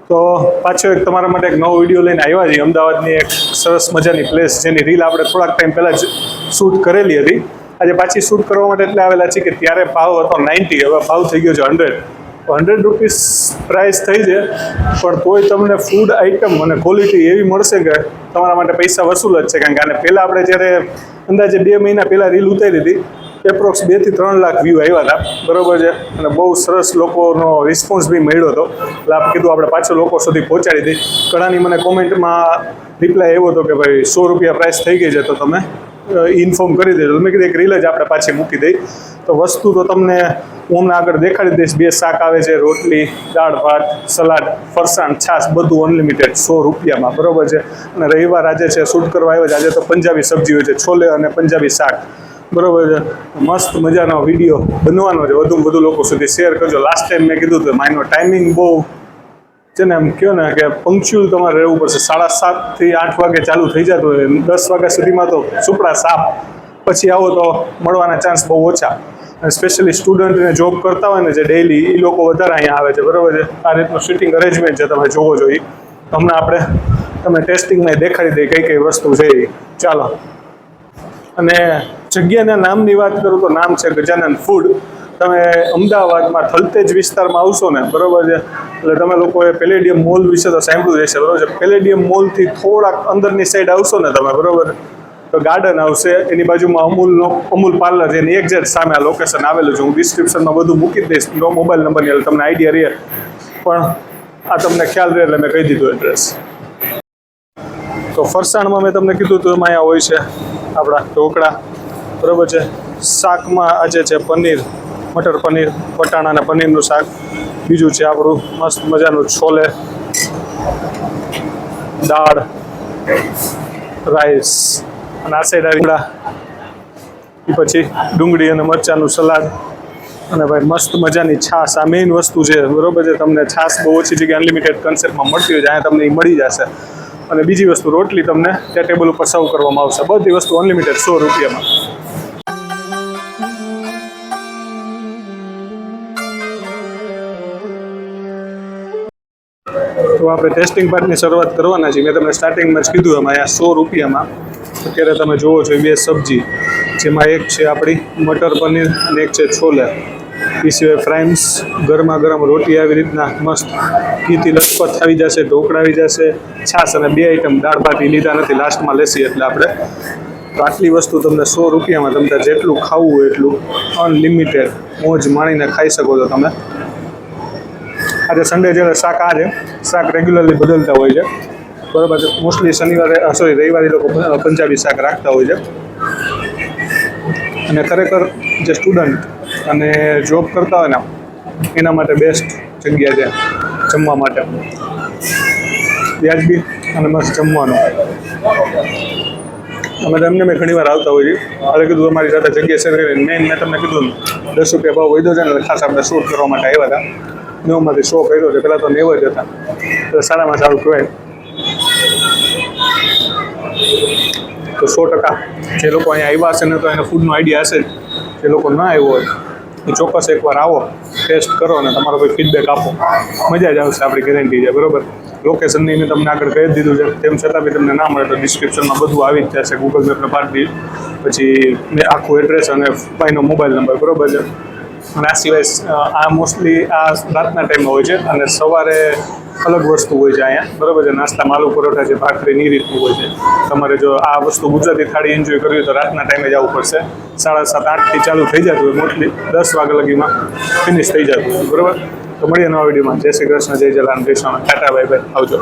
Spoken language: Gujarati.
તો પાછો એક તમારા માટે એક નવો વિડીયો લઈને આવ્યા છીએ। અમદાવાદની એક સરસ મજાની પ્લેસ જેની રીલ આપણે થોડાક ટાઈમ પહેલાં જ શૂટ કરેલી હતી। આજે પાછી શૂટ કરવા માટે એટલે આવેલા છીએ કે ત્યારે ભાવ હતો 90, હવે ભાવ થઈ ગયો છે 100 રૂપીસ પ્રાઇસ થઈ છે, પણ તોય તમને ફૂડ આઇટમ અને ક્વોલિટી એવી મળશે કે તમારા માટે પૈસા વસૂલ જ છે। કારણ કે આને પહેલાં આપણે જ્યારે અંદાજે 2 મહિના પહેલાં રીલ ઉતારી હતી, એપ્રોક્સ 2 થી 3 લાખ વ્યૂ આવ્યા હતા, બરાબર છે, અને બહુ સરસ લોકોનો રિસ્પોન્સ બી મળ્યો હતો। એટલે આપણે કીધું આપણે પાછો લોકો સુધી પહોંચાડી દઈએ। ઘણાની મને કોમેન્ટમાં રિપ્લાય એવો હતો કે ભાઈ 100 રૂપિયા પ્રાઇસ થઈ ગઈ છે તો તમે ઇન્ફોર્મ કરી દેજો। મેં કીધું એક રીલ જ આપણે પાછી મૂકી દઈ। તો વસ્તુ તો તમને હું હમણાં આગળ દેખાડી દઈશ। 2 શાક આવે છે, રોટલી, દાળ ભાત, સલાડ, ફરસાણ, છાશ, બધું અનલિમિટેડ 100 રૂપિયામાં, બરાબર છે। અને રવિવાર આજે છે, શૂટ કરવા આવ્યો છે, આજે તો પંજાબી સબ્જી હોય છે, છોલે અને પંજાબી શાક, બરાબર છે। મસ્ત મજાનો વિડીયો બનવાનો છે, વધુમાં વધુ લોકો સુધી શેર કરજો। લાસ્ટ ટાઈમ મેં કીધું હતું માનો ટાઈમિંગ બહુ છે ને, એમ કહો ને કે પંક્ચ્યુઅલ તમારે રહેવું પડશે। 7:30 થી 8 વાગે ચાલુ થઈ જતું હોય, 10 વાગ્યા સુધીમાં તો સુપડા સાફ, પછી આવો તો મળવાના ચાન્સ બહુ ઓછા। અને સ્પેશિયલી સ્ટુડન્ટને જોબ કરતા હોય ને જે ડેઇલી, એ લોકો વધારે અહીંયા આવે છે, બરાબર છે। આ રીતનું સિટિંગ અરેન્જમેન્ટ છે, તમે જોવો જોઈએ। હમણાં આપણે તમે ટેસ્ટિંગમાં દેખાડી દઈએ કઈ કઈ વસ્તુ છે એ। ચાલો, અને જગ્યાના નામની વાત કરું તો નામ છે ગજાનન ફૂડ। તમે અમદાવાદમાં થલતેજ વિસ્તારમાં આવશો ને, બરાબર છે, એટલે તમે લોકોએ પેલેડિયમ મોલ વિશે તો સાંભળ્યું હશે, બરાબર છે। પેલેડિયમ મોલથી થોડાક અંદરની સાઈડ આવશો ને તમે, બરાબર, તો ગાર્ડન આવશે, એની બાજુમાં અમૂલ પાર્લર છે, એની એક્ઝેક્ટ સામે આ લોકેશન આવેલું છે। હું ડિસ્ક્રિપ્શનમાં બધું મૂકી દઈશ, મોબાઈલ નંબરની, એટલે તમને આઈડિયા રહે, પણ આ તમને ખ્યાલ રહે એટલે મેં કહી દીધું એડ્રેસ। તો ફરસાણમાં મેં તમને કીધું તો એમાં અહીંયા હોય છે આપણા ઢોકળા, બરાબર છે। શાકમાં આજે છે પનીર, મટર પનીર, વટાણા અને પનીરનું શાક। બીજું છે આપણું મસ્ત મજાનું છોલે, દાળ, રાઈસ, અને આ સાઈડ રીંગણા, એ પછી ડુંગળી અને મરચાંનું સલાડ, અને ભાઈ મસ્ત મજાની છાશ। આ મેઇન વસ્તુ છે, બરાબર છે। તમને છાશ બહુ ઓછી જગ્યાએ અનલિમિટેડ કન્સેપ્ટમાં મળતી હોય છે, અહીંયા તમને એ મળી જશે। અને બીજી વસ્તુ રોટલી તમને ત્યાં ટેબલ ઉપર સર્વ કરવામાં આવશે। બધી વસ્તુ અનલિમિટેડ 100 રૂપિયામાં। તો આપણે ટેસ્ટિંગ પાર્ટની શરૂઆત કરવાના છીએ। મેં તમને સ્ટાર્ટિંગમાં જ કીધું એમાં અહીંયા 100 રૂપિયામાં અત્યારે તમે જુઓ છો 2 સબ્જી, જેમાં એક છે આપણી મટર પનીર અને એક છે છોલે। એ સિવાય ફ્રાઈમ્સ, ગરમા ગરમ રોટી આવી રીતના મસ્ત ઘીથી લથપથ આવી જશે, ઢોકળા આવી જશે, છાશ, અને 2 આઈટમ દાળ ભાત એ લીધા નથી, લાસ્ટમાં લેશી એટલે આપણે। તો આટલી વસ્તુ તમને 100 રૂપિયામાં તમને જેટલું ખાવું હોય એટલું અનલિમિટેડ મોજ માણીને ખાઈ શકો છો તમે। આજે સન્ડે જ્યારે શાક આ છે, શાક રેગ્યુલરલી બદલતા હોય છે, બરાબર છે। મોસ્ટલી રવિવારે લોકો પંજાબી શાક રાખતા હોય છે। અને ખરેખર જે સ્ટુડન્ટ અને જોબ કરતા હોય ને એના માટે બેસ્ટ જગ્યા છે જમવા માટે, વ્યાજબી અને મસ્ત જમવાનું। અમે તમને મેં ઘણી વાર આવતા હોઈએ છીએ, હવે કીધું તમારી સાથે જગ્યા શેર કરીને મેં તમને કીધું 10 રૂપિયા ભાવ વધ્યો છે ને, ખાસ આપણે શૂટ કરવા માટે આવ્યા હતા। 9માંથી 100 કર્યો છે, પહેલાં તો 90 જ હતા, એટલે સારામાં સારું કહેવાય। તો 100% જે લોકો અહીંયા આવ્યા હશે ને તો એને ફૂડનો આઈડિયા હશે જ, જે લોકો ના આવ્યો હોય એ ચોક્કસ એકવાર આવો, ટેસ્ટ કરો અને તમારો કોઈ ફીડબેક આપો, મજા જ આવશે, આપણી ગેરંટી છે, બરાબર। લોકેશનની મેં તમને આગળ કહી દીધું છે, તેમ છતાં બી તમને ના મળે તો ડિસ્ક્રિપ્શનમાં બધું આવી જ જશે, ગૂગલ મેપને પાડી પછી મેં આખું એડ્રેસ અને ભાઈનો મોબાઈલ નંબર, બરાબર છે। અને આ સિવાય આ મોસ્ટલી આ રાતના ટાઈમમાં હોય છે, અને સવારે અલગ વસ્તુ હોય છે અહીંયા, બરાબર છે। નાસ્તામાં આલુ પરોઠા છે, ભાખરી, એ રીતનું હોય છે। તમારે જો આ વસ્તુ ગુજરાતી થાળી એન્જોય કરવી હોય તો રાતના ટાઈમે જવું પડશે। 7:30, 8થી ચાલુ થઈ જતું હોય, મોસ્ટલી 10 વાગ્યા લગીમાં ફિનિશ થઈ જતું હોય, બરાબર। તો મળીએ નવા વિડીયોમાં। જય શ્રી કૃષ્ણ, જય જલારામ, જય સ્વામી, ટાટા, બાય બાય, આવજો।